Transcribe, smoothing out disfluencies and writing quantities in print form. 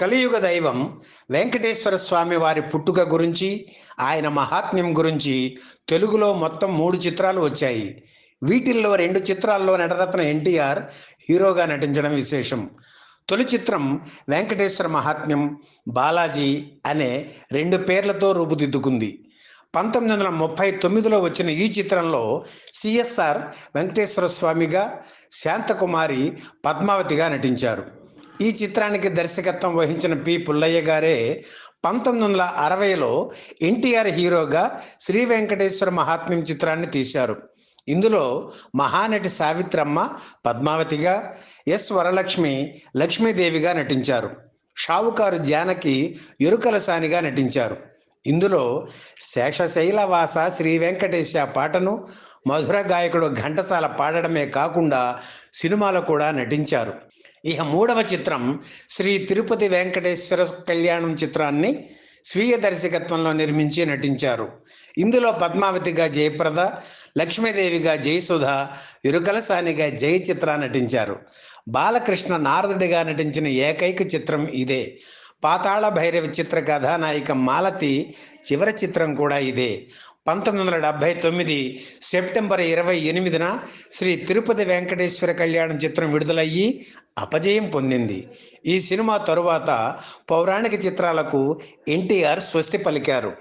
కలియుగ దైవం వెంకటేశ్వర స్వామి వారి పుట్టుక గురించి, ఆయన మహాత్మ్యం గురించి తెలుగులో మొత్తం 3 చిత్రాలు వచ్చాయి. వీటిల్లో 2 చిత్రాల్లో నటరత్న ఎన్టీఆర్ హీరోగా నటించడం విశేషం. తొలి చిత్రం వెంకటేశ్వర మహాత్మ్యం, బాలాజీ అనే 2 పేర్లతో రూపుదిద్దుకుంది. 1939లో వచ్చిన ఈ చిత్రంలో సిఎస్ఆర్ వెంకటేశ్వర స్వామిగా, శాంతకుమారి పద్మావతిగా నటించారు. ఈ చిత్రానికి దర్శకత్వం వహించిన పి పుల్లయ్య గారే 1960లో ఎన్టీఆర్ హీరోగా శ్రీ వెంకటేశ్వర మహాత్మ్యం చిత్రాన్ని తీశారు. ఇందులో మహానటి సావిత్రమ్మ పద్మావతిగా, ఎస్ వరలక్ష్మి లక్ష్మీదేవిగా నటించారు. షావుకారు జానకి ఎరుకలసానిగా నటించారు. ఇందులో శేషశైలవాస శ్రీ వెంకటేశ పాటను మధుర గాయకుడు ఘంటసాల పాడడమే కాకుండా సినిమాలో కూడా నటించారు. ఇక 3వ చిత్రం శ్రీ తిరుపతి వెంకటేశ్వర కళ్యాణం చిత్రాన్ని స్వీయ దర్శకత్వంలో నిర్మించి నటించారు. ఇందులో పద్మావతిగా జయప్రద, లక్ష్మీదేవిగా జయసుధ, ఇరుకలసానిగా జయచిత్ర నటించారు. బాలకృష్ణ నారదుడిగా నటించిన ఏకైక చిత్రం ఇదే. పాతాళ భైరవి చిత్ర కథానాయిక మాలతి చివరి చిత్రం కూడా ఇదే. 1979 సెప్టెంబర్ 28న శ్రీ తిరుపతి వెంకటేశ్వర కళ్యాణం చిత్రం విడుదలయ్యి అపజయం పొందింది. ఈ సినిమా తరువాత పౌరాణిక చిత్రాలకు ఎన్టీఆర్ స్వస్తి పలికారు.